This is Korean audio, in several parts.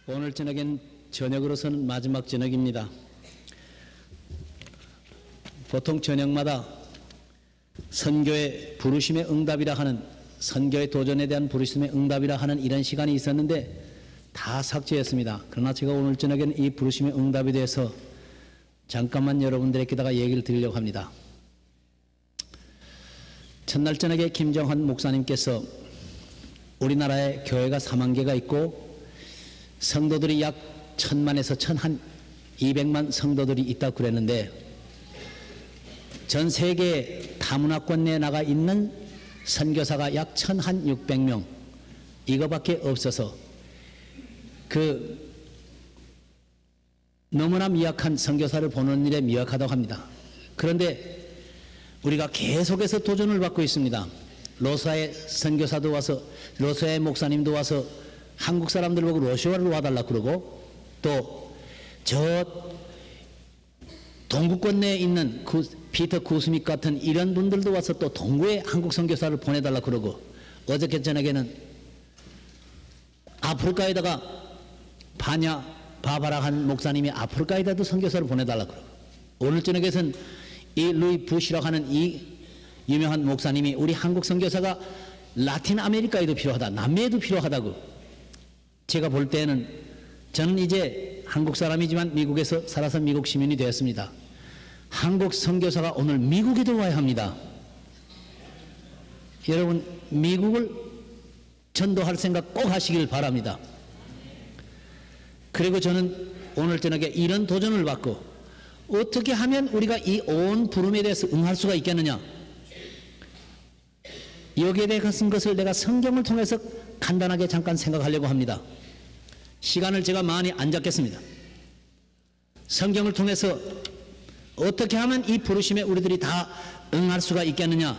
오늘 저녁엔 저녁으로서는 마지막 저녁입니다. 보통 저녁마다 선교의 부르심의 응답이라 하는, 선교의 도전에 대한 부르심의 응답이라 하는 이런 시간이 있었는데 다 삭제했습니다. 그러나 제가 오늘 저녁엔 이 부르심의 응답에 대해서 잠깐만 여러분들에게다가 얘기를 드리려고 합니다. 첫날 저녁에 김정한 목사님께서 우리나라에 교회가 4만 개가 있고 성도들이 약 1000만에서 1200만 성도들이 있다고 그랬는데, 전 세계 다문화권 내에 나가 있는 선교사가 약 1600명 이거밖에 없어서 너무나 미약한 선교사를 보는 일에 미약하다고 합니다. 그런데 우리가 계속해서 도전을 받고 있습니다. 러시아의 선교사도 와서, 러시아의 목사님도 와서 한국 사람들 보고 러시아로 와달라고 그러고, 또 저 동구권 내에 있는 피터 쿠스믹 같은 이런 분들도 와서 또 동구에 한국 선교사를 보내달라고 그러고, 어저께 저녁에는 아프리카에다가 바바라 한 목사님이 아프리카에다도 선교사를 보내달라고 그러고, 오늘 저녁에는 이 루이 부시라고 하는 이 유명한 목사님이 우리 한국 선교사가 라틴 아메리카에도 필요하다, 남미에도 필요하다고. 제가 볼 때는 저는 이제 한국 사람이지만 미국에서 살아서 미국 시민이 되었습니다. 한국 선교사가 오늘 미국에도 와야 합니다. 여러분, 미국을 전도할 생각 꼭 하시길 바랍니다. 그리고 저는 오늘 저녁에 이런 도전을 받고, 어떻게 하면 우리가 이 온 부름에 대해서 응할 수가 있겠느냐, 여기에 대한 것을 내가 성경을 통해서 간단하게 잠깐 생각하려고 합니다. 시간을 제가 많이 안 잡겠습니다. 성경을 통해서 어떻게 하면 이 부르심에 우리들이 다 응할 수가 있겠느냐,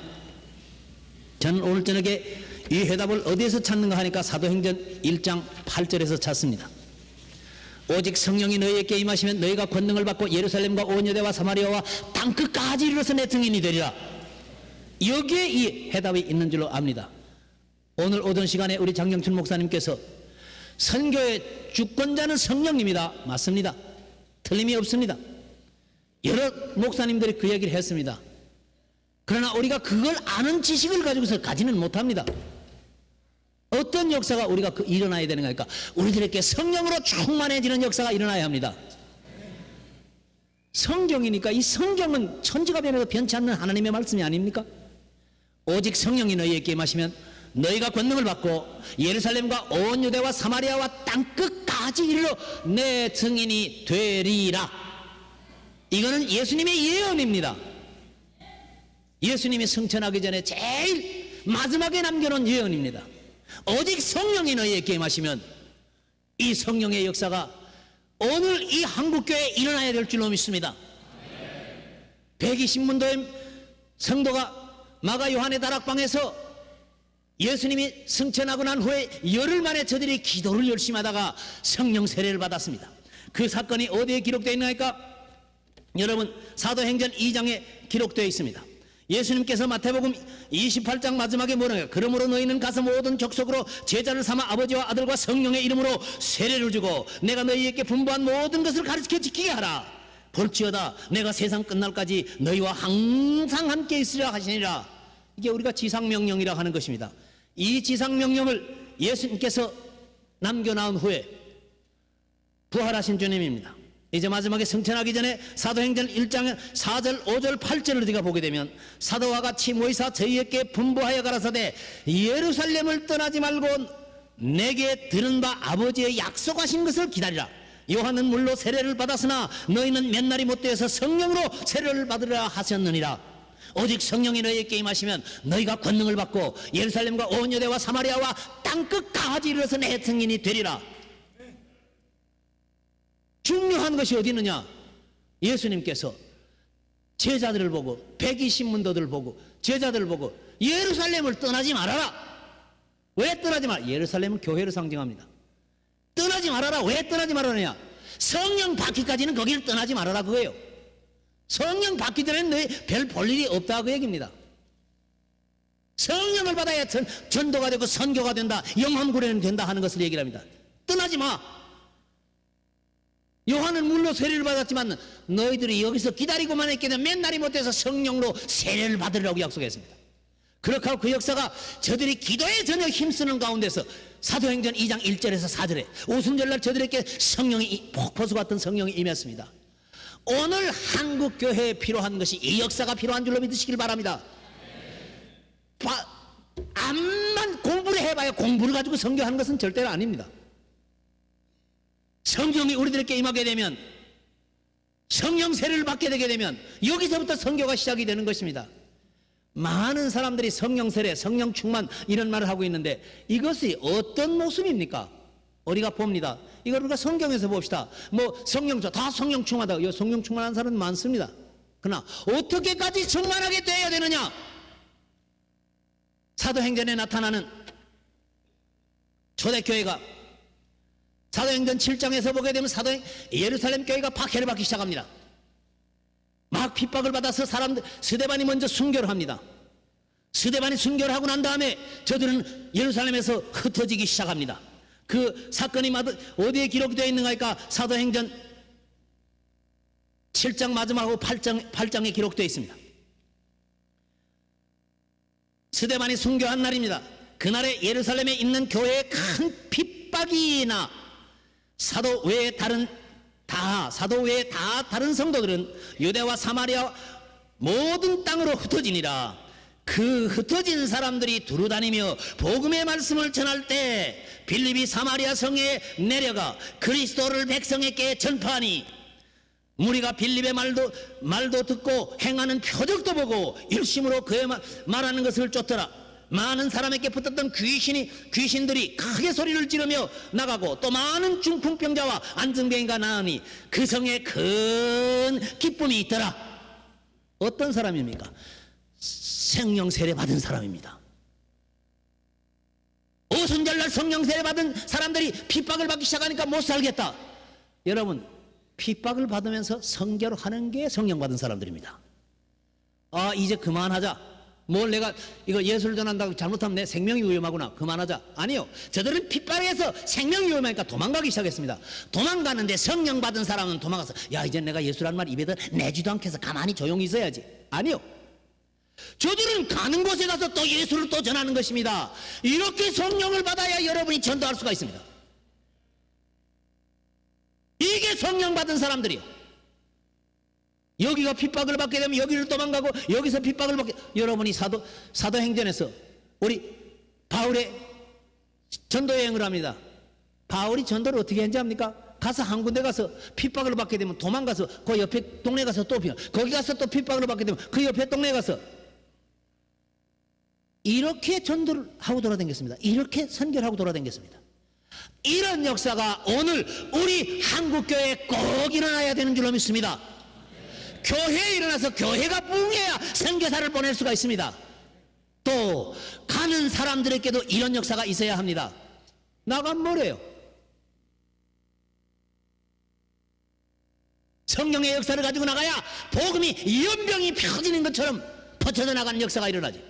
저는 오늘 저녁에 이 해답을 어디에서 찾는가 하니까 사도행전 1장 8절에서 찾습니다. 오직 성령이 너희에게 임하시면 너희가 권능을 받고 예루살렘과 온 유대와 사마리아와 땅끝까지 이르러서 내 증인이 되리라. 여기에 이 해답이 있는 줄로 압니다. 오늘 오전 시간에 우리 장영춘 목사님께서 선교의 주권자는 성령입니다. 맞습니다. 틀림이 없습니다. 여러 목사님들이 그 얘기를 했습니다. 그러나 우리가 그걸 아는 지식을 가지고서 가지는 못합니다. 어떤 역사가 우리가 일어나야 되는가 하니까 우리들에게 성령으로 충만해지는 역사가 일어나야 합니다. 성경이니까, 이 성경은 천지가 변해도 변치 않는 하나님의 말씀이 아닙니까? 오직 성령이 너희에게 임하시면 너희가 권능을 받고 예루살렘과 온 유대와 사마리아와 땅끝까지 이르러 내 증인이 되리라. 이거는 예수님의 예언입니다. 예수님이 승천하기 전에 제일 마지막에 남겨놓은 예언입니다. 오직 성령이 너희에게 임하시면, 이 성령의 역사가 오늘 이 한국교회에 일어나야 될 줄로 믿습니다. 120문도의 성도가 마가 요한의 다락방에서 예수님이 승천하고 난 후에 열흘 만에 저들이 기도를 열심히 하다가 성령 세례를 받았습니다. 그 사건이 어디에 기록되어 있나니까, 여러분 사도행전 2장에 기록되어 있습니다. 예수님께서 마태복음 28장 마지막에 뭐라고요? 그러므로 너희는 가서 모든 족속으로 제자를 삼아 아버지와 아들과 성령의 이름으로 세례를 주고 내가 너희에게 분부한 모든 것을 가르쳐 지키게 하라. 볼지어다 내가 세상 끝날까지 너희와 항상 함께 있으리라 하시니라. 이게 우리가 지상명령이라 하는 것입니다. 이 지상명령을 예수님께서 남겨놓은 후에 부활하신 주님입니다. 이제 마지막에 승천하기 전에 사도행전 1장 4절 5절 8절을 우리가 보게 되면, 사도와 같이 모이사 저희에게 분부하여 가라사대 예루살렘을 떠나지 말고 내게 들은 바 아버지의 약속하신 것을 기다리라. 요한은 물로 세례를 받았으나 너희는 몇 날이 못되어서 성령으로 세례를 받으라 하셨느니라. 오직 성령이 너희에게 임하시면 너희가 권능을 받고 예루살렘과 온 유대와 사마리아와 땅끝까지 이르러서 내 증인이 되리라. 중요한 것이 어디 있느냐? 예수님께서 제자들을 보고, 120문도들을 보고, 제자들을 보고 예루살렘을 떠나지 말아라. 왜 떠나지 말아라? 예루살렘은 교회를 상징합니다. 떠나지 말아라. 왜 떠나지 말아라냐? 성령 받기까지는 거기를 떠나지 말아라 그거예요. 성령 받기 전에는 너희 별 볼 일이 없다 그 얘기입니다. 성령을 받아야 전도가 되고 선교가 된다, 영혼구원이 된다 하는 것을 얘기를 합니다. 떠나지 마. 요한은 물로 세례를 받았지만 너희들이 여기서 기다리고만 했기는 맨날이 못해서 성령으로 세례를 받으라고 약속했습니다. 그렇게 하고 그 역사가 저들이 기도에 전혀 힘쓰는 가운데서 사도행전 2장 1절에서 4절에 오순절날 저들에게 성령이 폭포수 같은 성령이 임했습니다. 오늘 한국 교회에 필요한 것이 이 역사가 필요한 줄로 믿으시길 바랍니다. 암만 공부를 해봐야 공부를 가지고 선교하는 것은 절대로 아닙니다. 성령이 우리들에게 임하게 되면, 성령 세례를 받게 되게 되면 여기서부터 선교가 시작이 되는 것입니다. 많은 사람들이 성령 세례, 성령 충만 이런 말을 하고 있는데 이것이 어떤 모습입니까? 우리가 봅니다. 이걸 우리가 성경에서 봅시다. 뭐 성령, 다 성령 충만하다. 성령 충만한 사람은 많습니다. 그러나 어떻게까지 충만하게 되어야 되느냐? 사도행전에 나타나는 초대교회가 사도행전 7장에서 보게 되면 예루살렘 교회가 박해를 받기 시작합니다. 막 핍박을 받아서 스데반이 먼저 순교를 합니다. 스데반이 순교를 하고 난 다음에 저들은 예루살렘에서 흩어지기 시작합니다. 그 사건이 어디에 기록되어 있는가 하니까 사도행전 7장 마지막하고 8장에 기록되어 있습니다. 스데반이 순교한 날입니다. 그날에 예루살렘에 있는 교회에 큰 핍박이 나 사도 외에 다 다른 성도들은 유대와 사마리아 모든 땅으로 흩어지니라. 그 흩어진 사람들이 두루다니며 복음의 말씀을 전할 때 빌립이 사마리아 성에 내려가 그리스도를 백성에게 전파하니 무리가 빌립의 말도 듣고 행하는 표적도 보고 일심으로 그의 말하는 것을 쫓더라. 많은 사람에게 붙었던 귀신들이 크게 소리를 지르며 나가고 또 많은 중풍병자와 안증병이가 나으니 그 성에 큰 기쁨이 있더라. 어떤 사람입니까? 성령 세례 받은 사람입니다. 오순절날 성령 세례 받은 사람들이 핍박을 받기 시작하니까 못 살겠다. 여러분, 핍박을 받으면서 선교를 하는 게 성령 받은 사람들입니다. 아, 이제 그만하자. 내가 이거 예수를 전한다고 잘못하면 내 생명이 위험하구나, 그만하자. 아니요, 저들은 핍박에서 생명이 위험하니까 도망가기 시작했습니다. 도망가는데 성령 받은 사람은 도망가서 야, 이제 내가 예수라는 말 입에다 내지도 않게 해서 가만히 조용히 있어야지. 아니요, 저들은 가는 곳에 가서 또 예수를 또 전하는 것입니다. 이렇게 성령을 받아야 여러분이 전도할 수가 있습니다. 이게 성령 받은 사람들이요. 여기가 핍박을 받게 되면 여기를 도망가고 여기서 핍박을 받게. 여러분이 사도행전에서 우리 바울의 전도 여행을 합니다. 바울이 전도를 어떻게 했는지 압니까? 가서 한 군데 가서 핍박을 받게 되면 도망가서 그 옆에 동네 가서 또 거기 가서 또 핍박을 받게 되면 그 옆에 동네 가서 이렇게 전도를 하고 돌아다녔습니다. 이렇게 선교를 하고 돌아다녔습니다. 이런 역사가 오늘 우리 한국교회에 꼭 일어나야 되는 줄로 믿습니다. 교회에 일어나서 교회가 부흥해야 선교사를 보낼 수가 있습니다. 또 가는 사람들에게도 이런 역사가 있어야 합니다. 나가면 뭐래요? 성령의 역사를 가지고 나가야 복음이 연병이 펴지는 것처럼 퍼져져 나가는 역사가 일어나지.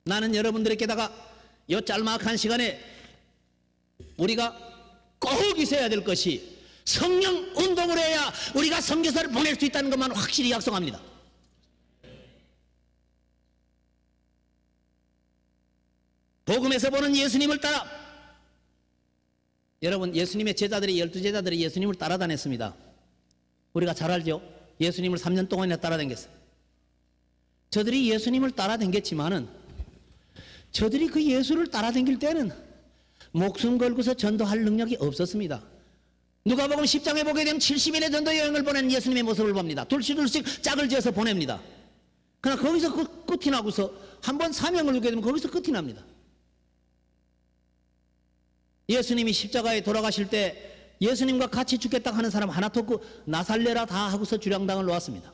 나는 여러분들에게다가 이 짤막한 시간에 우리가 꼭 있어야 될 것이 성령 운동을 해야 우리가 선교사를 보낼 수 있다는 것만 확실히 약속합니다. 복음에서 보는 예수님을 따라, 여러분, 예수님의 제자들이 12제자들이 예수님을 따라다녔습니다. 우리가 잘 알죠? 예수님을 3년 동안이나 따라다녔어요. 저들이 예수님을 따라다녔지만은 저들이 그 예수를 따라다닐 때는 목숨 걸고서 전도할 능력이 없었습니다. 누가복음 10장에 보게 되면 70일의 전도 여행을 보낸 예수님의 모습을 봅니다. 둘씩 짝을 지어서 보냅니다. 그러나 거기서 끝이 나고서 한번 사명을 주게 되면 거기서 끝이 납니다. 예수님이 십자가에 돌아가실 때 예수님과 같이 죽겠다 하는 사람 하나도 없고 나 살려라 다 하고서 주량당을 놓았습니다.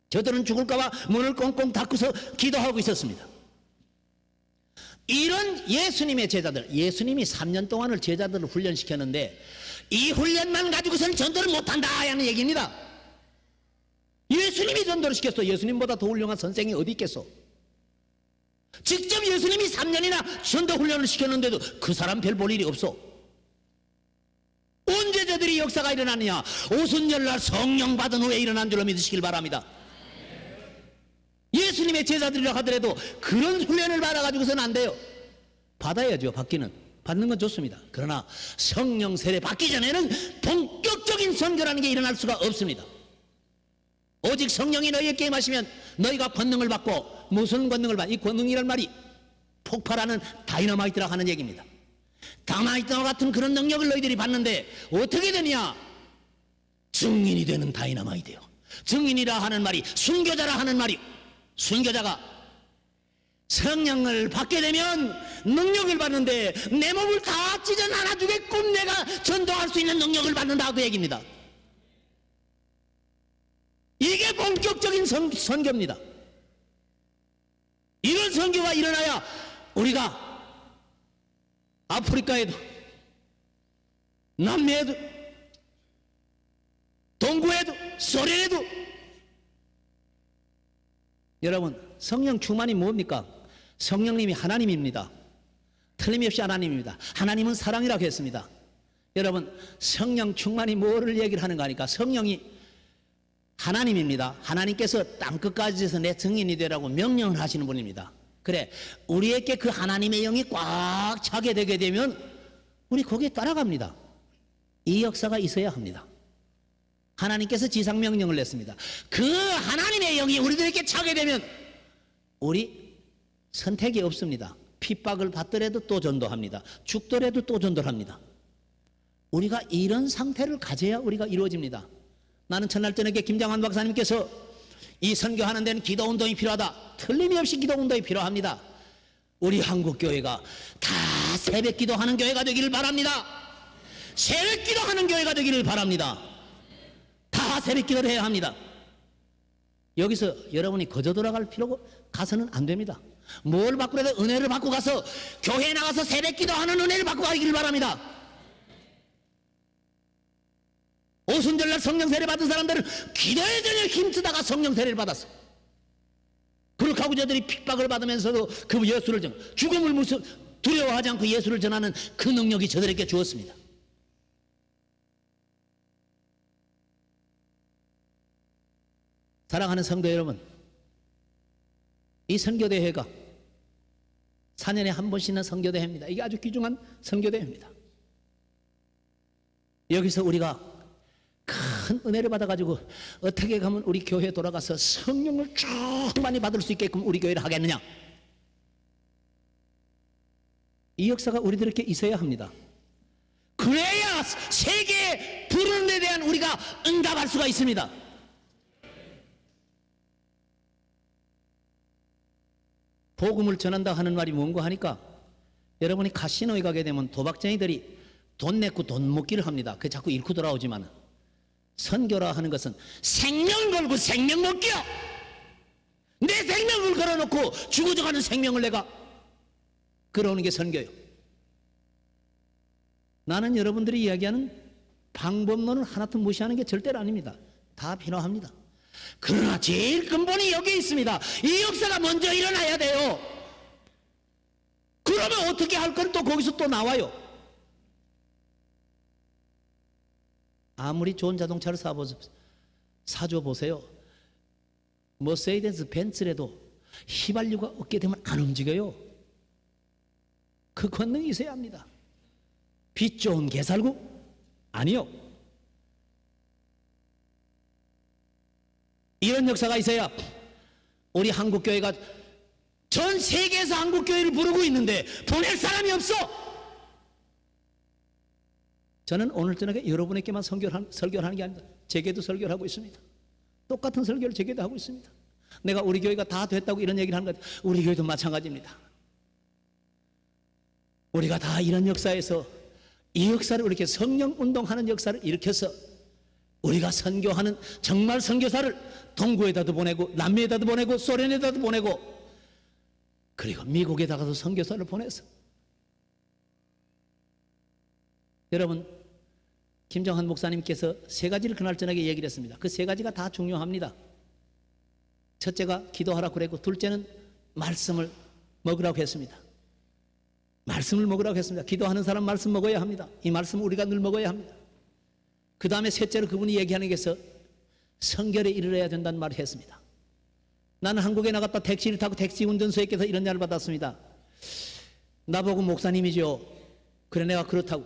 저들은 죽을까봐 문을 꽁꽁 닫고서 기도하고 있었습니다. 이런 예수님의 제자들, 예수님이 3년 동안을 제자들을 훈련시켰는데 이 훈련만 가지고서는 전도를 못한다 하는 얘기입니다. 예수님이 전도를 시켰어. 예수님보다 더 훌륭한 선생이 어디 있겠어? 직접 예수님이 3년이나 전도 훈련을 시켰는데도 그 사람 별 볼 일이 없어. 언제 저들이 역사가 일어나느냐? 오순절날 성령 받은 후에 일어난 줄로 믿으시길 바랍니다. 예수님의 제자들이라 하더라도 그런 훈련을 받아가지고서는 안 돼요. 받아야죠. 받는 건 좋습니다. 그러나 성령 세례 받기 전에는 본격적인 선교라는 게 일어날 수가 없습니다. 오직 성령이 너희에게 임하시면 너희가 권능을 받고, 무슨 권능을 받? 이 권능이란 말이 폭발하는 다이너마이트라 하는 얘기입니다. 다이너마이트와 같은 그런 능력을 너희들이 받는데 어떻게 되냐? 증인이 되는 다이너마이트예요. 증인이라 하는 말이, 순교자라 하는 말이, 순교자가 성령을 받게 되면 능력을 받는데 내 몸을 다 찢어 나눠주게끔 내가 전도할 수 있는 능력을 받는다 그 얘기입니다. 이게 본격적인 선교입니다. 이런 선교가 일어나야 우리가 아프리카에도, 남미에도, 동구에도, 소련에도, 여러분, 성령 충만이 뭡니까? 성령님이 하나님입니다. 틀림없이 하나님입니다. 하나님은 사랑이라고 했습니다. 여러분, 성령 충만이 뭐를 얘기를 하는가 하니까 성령이 하나님입니다. 하나님께서 땅끝까지서 내 증인이 되라고 명령을 하시는 분입니다. 그래, 우리에게 그 하나님의 영이 꽉 차게 되게 되면 우리 거기에 따라갑니다. 이 역사가 있어야 합니다. 하나님께서 지상명령을 냈습니다. 그 하나님의 영이 우리들에게 차게 되면 우리 선택이 없습니다. 핍박을 받더라도 또 전도합니다. 죽더라도 또 전도를 합니다. 우리가 이런 상태를 가져야 우리가 이루어집니다. 나는 첫날 저녁에 김장환 박사님께서 이 선교하는 데는 기도운동이 필요하다. 틀림없이 기도운동이 필요합니다. 우리 한국교회가 다 새벽 기도하는 교회가 되기를 바랍니다. 새벽 기도하는 교회가 되기를 바랍니다. 다 새벽 기도를 해야 합니다. 여기서 여러분이 거저 돌아갈 필요가 가서는 안 됩니다. 뭘 받고 그래도 은혜를 받고 가서 교회에 나가서 새벽 기도하는 은혜를 받고 가기를 바랍니다. 오순절날 성령 세례 받은 사람들은 기도에 전혀 힘쓰다가 성령 세례를 받았어. 그렇게 하고 저들이 핍박을 받으면서도 그 예수를 죽음을 두려워하지 않고 예수를 전하는 그 능력이 저들에게 주었습니다. 사랑하는 성도 여러분, 이 선교대회가 4년에 한 번씩 있는 선교대회입니다. 이게 아주 귀중한 선교대회입니다. 여기서 우리가 큰 은혜를 받아가지고 어떻게 가면 우리 교회에 돌아가서 성령을 쭉 많이 받을 수 있게끔 우리 교회를 하겠느냐? 이 역사가 우리들에게 있어야 합니다. 그래야 세계에 부르는 데 대한 우리가 응답할 수가 있습니다. 복음을 전한다 하는 말이 뭔가 하니까 여러분이 카시노에 가게 되면 도박쟁이들이 돈 내고 돈 먹기를 합니다. 그게 자꾸 잃고 돌아오지만 선교라 하는 것은 생명 걸고 생명 먹기야. 내 생명을 걸어놓고 죽어져가는 생명을 내가 끌어오는 게 선교예요. 나는 여러분들이 이야기하는 방법론을 하나도 무시하는 게 절대로 아닙니다. 다 필요합니다. 그러나 제일 근본이 여기 있습니다. 이 역사가 먼저 일어나야 돼요. 그러면 어떻게 할 건 또 거기서 또 나와요. 아무리 좋은 자동차를 사줘 보세요. 머세이데스 벤츠라도 휘발유가 없게 되면 안 움직여요. 그 권능이 있어야 합니다. 빛 좋은 개살구? 아니요. 이런 역사가 있어야 우리 한국교회가 전 세계에서 한국교회를 부르고 있는데 보낼 사람이 없어. 저는 오늘 저녁에 여러분에게만 설교를 하는 게 아닙니다. 제게도 설교를 하고 있습니다. 똑같은 설교를 제게도 하고 있습니다. 내가 우리 교회가 다 됐다고 이런 얘기를 하는 것 같아요. 우리 교회도 마찬가지입니다. 우리가 다 이런 역사에서 이 역사를 이렇게 성령 운동하는 역사를 일으켜서 우리가 선교하는 정말 선교사를 동구에다도 보내고 남미에다도 보내고 소련에다도 보내고 그리고 미국에다가도 선교사를 보내서 여러분 김정한 목사님께서 세 가지를 그날 저녁에 얘기를 했습니다. 그 세 가지가 다 중요합니다. 첫째가 기도하라고 그랬고 둘째는 말씀을 먹으라고 했습니다. 말씀을 먹으라고 했습니다. 기도하는 사람 말씀 먹어야 합니다. 이 말씀을 우리가 늘 먹어야 합니다. 그 다음에 셋째로 그분이 얘기하는 게서 성결에 이르러야 된다는 말을 했습니다. 나는 한국에 나갔다 택시를 타고 택시 운전수에게서 이런 말을 받았습니다. 나보고 목사님이죠. 그래, 내가 그렇다고.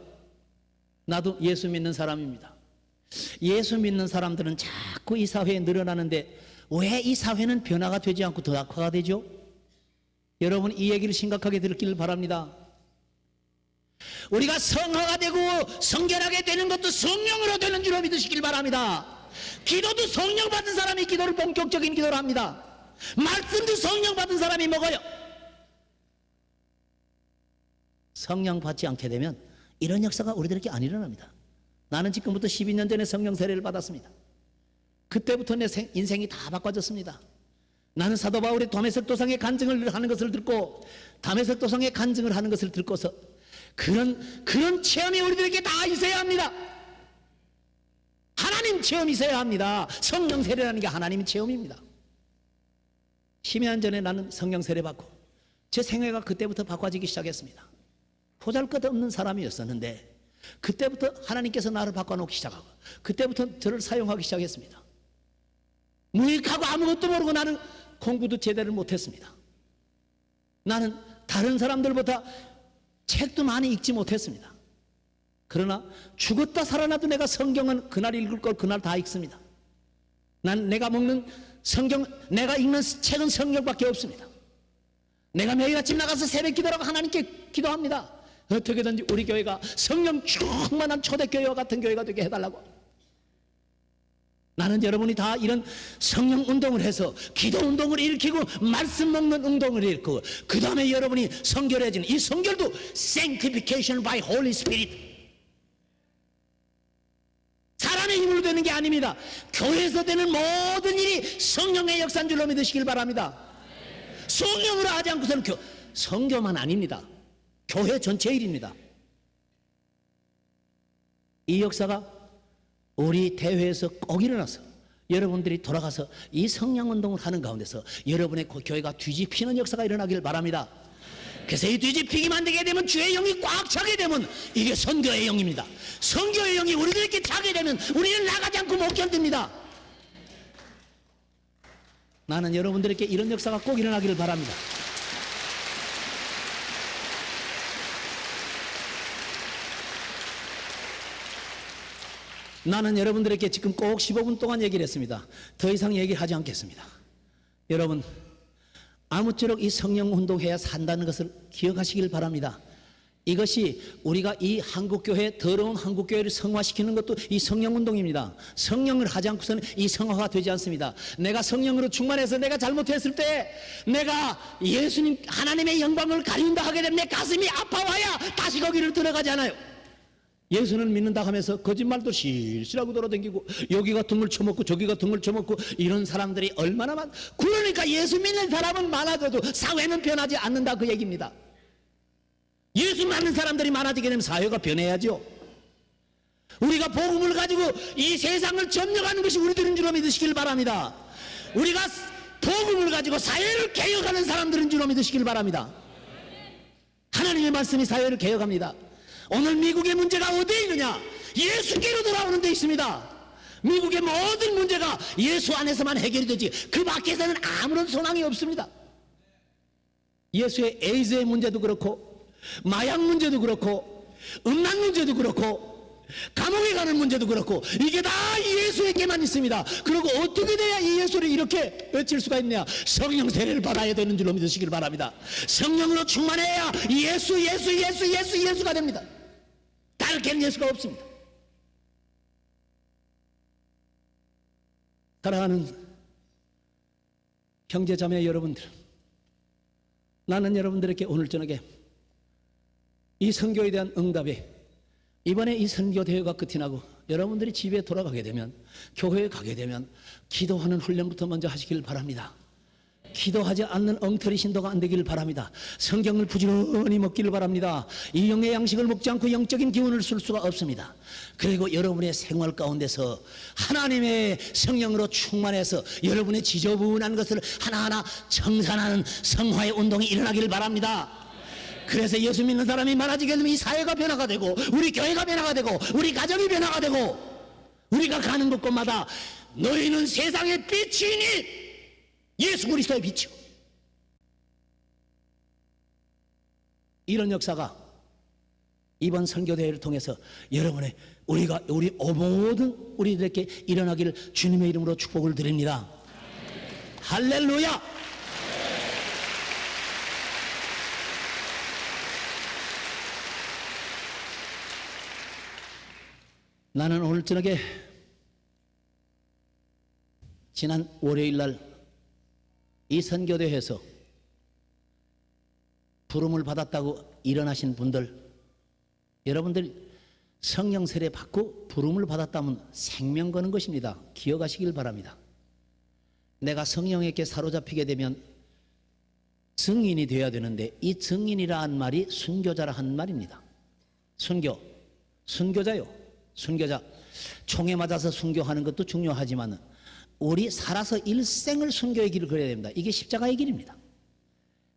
나도 예수 믿는 사람입니다. 예수 믿는 사람들은 자꾸 이 사회에 늘어나는데 왜 이 사회는 변화가 되지 않고 더 악화가 되죠? 여러분, 이 얘기를 심각하게 들기를 바랍니다. 우리가 성화가 되고 성결하게 되는 것도 성령으로 되는 줄로 믿으시길 바랍니다. 기도도 성령 받은 사람이 기도를 본격적인 기도를 합니다. 말씀도 성령 받은 사람이 먹어요. 성령 받지 않게 되면 이런 역사가 우리들에게 안 일어납니다. 나는 지금부터 12년 전에 성령 세례를 받았습니다. 그때부터 내 인생이 다 바꿔졌습니다. 나는 사도 바울의 다메섹 도상의 간증을 하는 것을 듣고 다메섹 도상의 간증을 하는 것을 듣고서 그런 체험이 우리들에게 다 있어야 합니다. 하나님 체험이 있어야 합니다. 성령 세례라는 게 하나님의 체험입니다. 10년 전에 나는 성령 세례 받고 제 생애가 그때부터 바꿔지기 시작했습니다. 보잘것없는 사람이었었는데 그때부터 하나님께서 나를 바꿔놓기 시작하고 그때부터 저를 사용하기 시작했습니다. 무익하고 아무것도 모르고 나는 공부도 제대로 못했습니다. 나는 다른 사람들보다 책도 많이 읽지 못했습니다. 그러나 죽었다 살아나도 내가 성경은 그날 읽을 걸 그날 다 읽습니다. 난 내가 먹는 성경, 내가 읽는 책은 성경밖에 없습니다. 내가 매일 아침 나가서 새벽 기도라고 하나님께 기도합니다. 어떻게든지 우리 교회가 성령 충만한 초대교회와 같은 교회가 되게 해달라고. 나는 여러분이 다 이런 성령 운동을 해서 기도 운동을 일으키고 말씀 먹는 운동을 일으키고 그 다음에 여러분이 성결해지는 이 성결도 sanctification by Holy Spirit, 사람의 힘으로 되는 게 아닙니다. 교회에서 되는 모든 일이 성령의 역사인 줄로 믿으시길 바랍니다. 성령으로 하지 않고서는 성교만 아닙니다. 교회 전체 일입니다. 이 역사가 우리 대회에서 꼭 일어나서 여러분들이 돌아가서 이 성령운동을 하는 가운데서 여러분의 교회가 뒤집히는 역사가 일어나길 바랍니다. 그래서 이 뒤집히기만 되게 되면 주의 영이 꽉 차게 되면 이게 선교의 영입니다. 선교의 영이 우리들에게 차게 되면 우리는 나가지 않고 못 견딥니다. 나는 여러분들에게 이런 역사가 꼭 일어나기를 바랍니다. 나는 여러분들에게 지금 꼭 15분 동안 얘기를 했습니다. 더 이상 얘기를 하지 않겠습니다. 여러분, 아무쪼록 이 성령 운동해야 산다는 것을 기억하시길 바랍니다. 이것이 우리가 이 한국교회, 더러운 한국교회를 성화시키는 것도 이 성령 운동입니다. 성령을 하지 않고서는 이 성화가 되지 않습니다. 내가 성령으로 충만해서 내가 잘못했을 때 내가 예수님 하나님의 영광을 가린다 하게 되면 내 가슴이 아파와야 다시 거기를 들어가지 않아요. 예수는 믿는다 하면서 거짓말도 실실하고 돌아다니고 여기 같은 걸 처먹고 저기 같은 걸 처먹고 이런 사람들이 얼마나 많. 그러니까 예수 믿는 사람은 많아져도 사회는 변하지 않는다 그 얘기입니다. 예수 믿는 사람들이 많아지게 되면 사회가 변해야죠. 우리가 복음을 가지고 이 세상을 점령하는 것이 우리들인 줄로 믿으시길 바랍니다. 우리가 복음을 가지고 사회를 개혁하는 사람들인 줄로 믿으시길 바랍니다. 하나님의 말씀이 사회를 개혁합니다. 오늘 미국의 문제가 어디에 있느냐? 예수께로 돌아오는 데 있습니다. 미국의 모든 문제가 예수 안에서만 해결이 되지 그 밖에서는 아무런 소망이 없습니다. 예수의 에이즈의 문제도 그렇고 마약 문제도 그렇고 음란 문제도 그렇고 감옥에 가는 문제도 그렇고 이게 다 예수에게만 있습니다. 그리고 어떻게 돼야 이 예수를 이렇게 외칠 수가 있냐? 성령 세례를 받아야 되는 줄로 믿으시길 바랍니다. 성령으로 충만해야 예수가 됩니다. 다르게는 예수가 없습니다. 사랑하는 형제자매 여러분들, 나는 여러분들에게 오늘 저녁에 이 선교에 대한 응답에 이번에 이 선교 대회가 끝이 나고 여러분들이 집에 돌아가게 되면 교회에 가게 되면 기도하는 훈련부터 먼저 하시길 바랍니다. 기도하지 않는 엉터리 신도가 안 되기를 바랍니다. 성경을 부지런히 먹기를 바랍니다. 이 영의 양식을 먹지 않고 영적인 기운을 쓸 수가 없습니다. 그리고 여러분의 생활 가운데서 하나님의 성령으로 충만해서 여러분의 지저분한 것을 하나하나 청산하는 성화의 운동이 일어나기를 바랍니다. 그래서 예수 믿는 사람이 많아지게 되면 이 사회가 변화가 되고 우리 교회가 변화가 되고 우리 가정이 변화가 되고 우리가 가는 곳곳마다 너희는 세상의 빛이니 예수 그리스도의 빛이요. 이런 역사가 이번 선교대회를 통해서 여러분의 우리 모든 우리들에게 일어나기를 주님의 이름으로 축복을 드립니다. 할렐루야. 나는 오늘 저녁에 지난 월요일 날 이 선교대회에서 부름을 받았다고 일어나신 분들, 여러분들 성령 세례 받고 부름을 받았다면 생명 거는 것입니다. 기억하시길 바랍니다. 내가 성령에게 사로잡히게 되면 증인이 되어야 되는데 이 증인이라는 말이 순교자라 한 말입니다. 순교자요. 순교자. 총에 맞아서 순교하는 것도 중요하지만 우리 살아서 일생을 순교의 길을 걸어야 됩니다. 이게 십자가의 길입니다.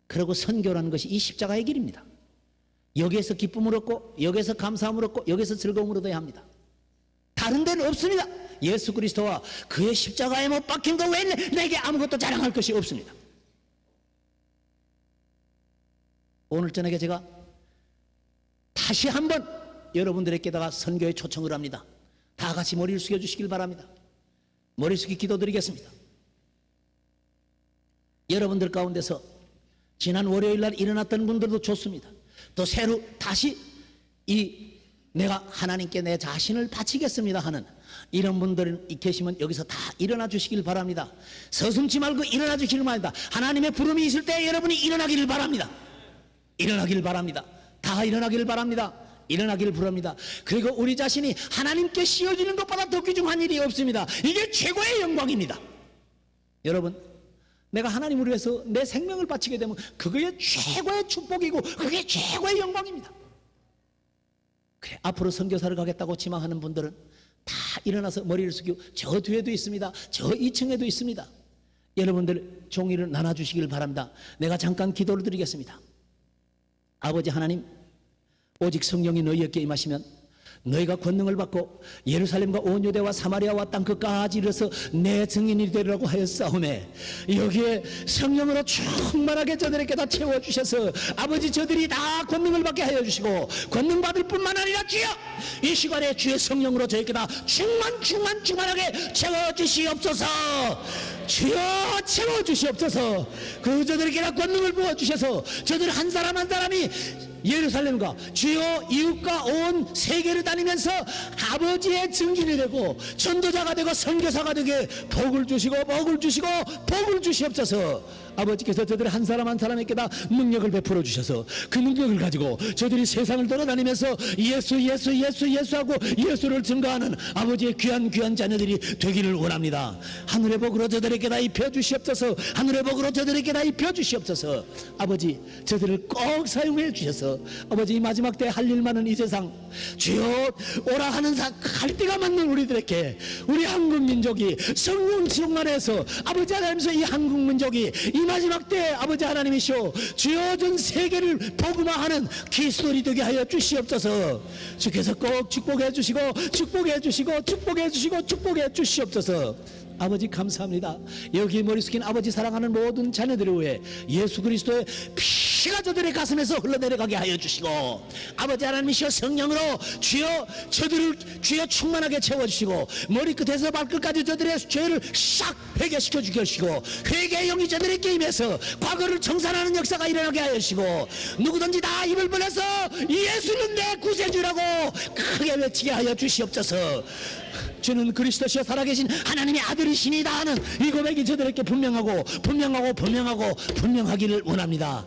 그리고 선교라는 것이 이 십자가의 길입니다. 여기에서 기쁨을 얻고 여기에서 감사함을 얻고 여기에서 즐거움을 얻어야 합니다. 다른 데는 없습니다. 예수 그리스도와 그의 십자가에 못 박힌 것 외에 내게 아무것도 자랑할 것이 없습니다. 오늘 저녁에 제가 다시 한번 여러분들에게다가 선교에 초청을 합니다. 다 같이 머리를 숙여주시길 바랍니다. 머리 숙이 기도드리겠습니다. 여러분들 가운데서 지난 월요일 날 일어났던 분들도 좋습니다. 또 새로 다시 내가 하나님께 내 자신을 바치겠습니다 하는 이런 분들이 계시면 여기서 다 일어나 주시길 바랍니다. 서슴지 말고 일어나 주시길 바랍니다. 하나님의 부름이 있을 때 여러분이 일어나기를 바랍니다. 일어나기를 바랍니다. 다 일어나기를 바랍니다. 일어나기를 부릅니다. 그리고 우리 자신이 하나님께 씌워지는 것보다 더 귀중한 일이 없습니다. 이게 최고의 영광입니다. 여러분, 내가 하나님을 위해서 내 생명을 바치게 되면 그게 최고의 축복이고 그게 최고의 영광입니다. 그래, 앞으로 선교사를 가겠다고 지망하는 분들은 다 일어나서 머리를 숙이고 저 뒤에도 있습니다. 저 2층에도 있습니다. 여러분들 종이를 나눠주시길 바랍니다. 내가 잠깐 기도를 드리겠습니다. 아버지 하나님, 오직 성령이 너희에게 임하시면 너희가 권능을 받고 예루살렘과 온 유대와 사마리아와 땅 끝까지 이르러서 내 증인이 되리라고 하였사오매 여기에 성령으로 충만하게 저들에게 다 채워주셔서 아버지 저들이 다 권능을 받게 하여 주시고 권능 받을 뿐만 아니라 주여 이 시간에 주의 성령으로 저에게 다 충만하게 채워주시옵소서. 주여 채워주시옵소서. 그 저들에게 다 권능을 부어주셔서 저들 한 사람 한 사람이 예루살렘과 주요 이웃과 온 세계를 다니면서 아버지의 증인이 되고 전도자가 되고 선교사가 되게 복을 주시고 복을 주시옵소서. 아버지께서 저들 한 사람 한 사람에게 다 능력을 베풀어 주셔서 그 능력을 가지고 저들이 세상을 돌아다니면서 예수하고 예수를 증거하는 아버지의 귀한 자녀들이 되기를 원합니다. 하늘의 복으로 저들에게 다 입혀 주시옵소서. 하늘의 복으로 저들에게 다 입혀 주시옵소서. 아버지 저들을 꼭 사용해 주셔서 아버지 이 마지막 때 할 일 많은 이 세상 주여 오라 하는 갈 때가 맞는 우리들에게 우리 한국 민족이 성령 지옥 안에서 아버지 하나님께서 이 한국 민족이 이 마지막 때 아버지 하나님이시오 주여 전 세계를 복음화하는 그리스도인이 되게 하여 주시옵소서. 주께서 꼭 축복해 주시옵소서. 아버지 감사합니다. 여기 머리 숙인 아버지 사랑하는 모든 자녀들을 위해 예수 그리스도의 피가 저들의 가슴에서 흘러내려가게 하여 주시고 아버지 하나님이시여 성령으로 주여 저들을 주여 충만하게 채워주시고 머리끝에서 발끝까지 저들의 죄를 싹 회개시켜 주시고 회개의 영이 저들에게 임해서 과거를 청산하는 역사가 일어나게 하여 주시고 누구든지 다 입을 벌려서 예수는 내 구세주라고 크게 외치게 하여 주시옵소서. 주는 그리스도시여 살아계신 하나님의 아들이시니다 하는 이 고백이 저들에게 분명하기를 원합니다.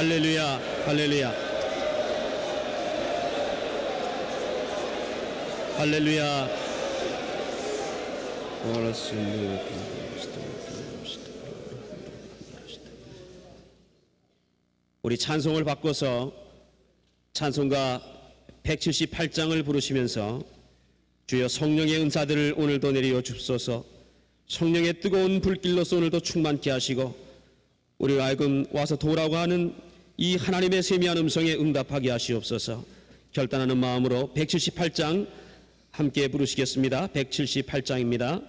할렐루야, 할렐루야, 할렐루야. 우리 찬송을 바꿔서 찬송가 178장을 부르시면서 주여 성령의 은사들을 오늘도 내려 주옵소서. 성령의 뜨거운 불길로서 오늘도 충만케 하시고 우리가 하여금 와서 도라고 하는 이 하나님의 세미한 음성에 응답하게 하시옵소서. 결단하는 마음으로 178장 함께 부르시겠습니다. 178장입니다.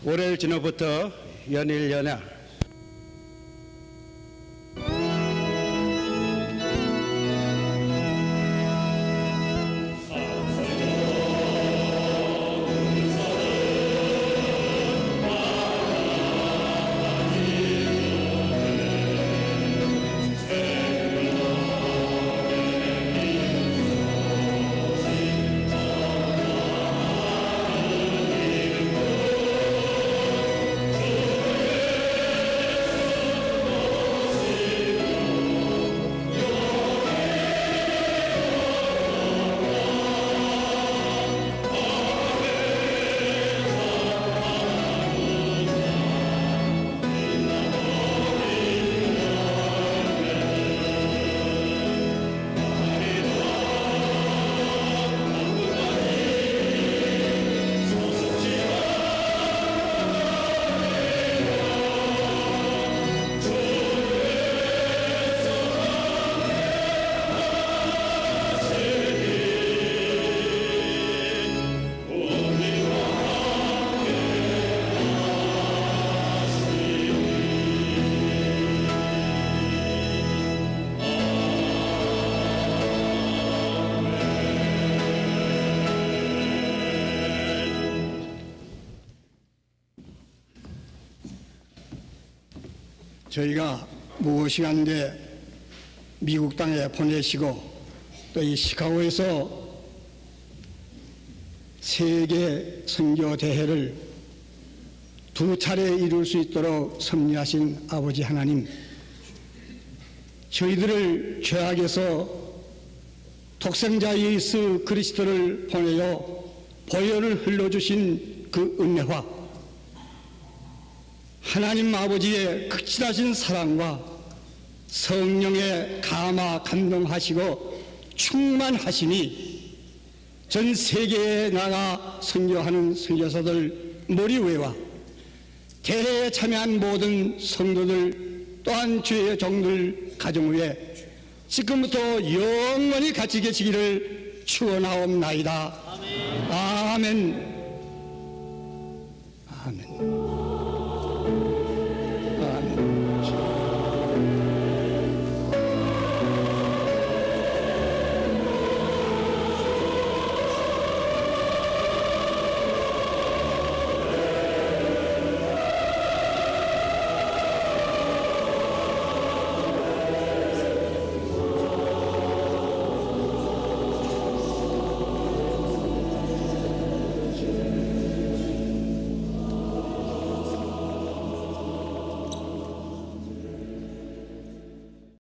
월요일 저녁부터 연일 연야 저희가 무엇이간데 미국 땅에 보내시고 또 이 시카고에서 세계 선교 대회를 2차례 이룰 수 있도록 섭리하신 아버지 하나님, 저희들을 죄악에서 독생자 예수 그리스도를 보내어 보혈을 흘러주신 그 은혜와 하나님 아버지의 극진하신 사랑과 성령의 감화 감동하시고 충만하시니 전 세계에 나가 선교하는 선교사들 머리 위와 대회에 참여한 모든 성도들 또한 주의 종들 가정 위에 지금부터 영원히 같이 계시기를 축원하옵나이다. 아멘. 아멘.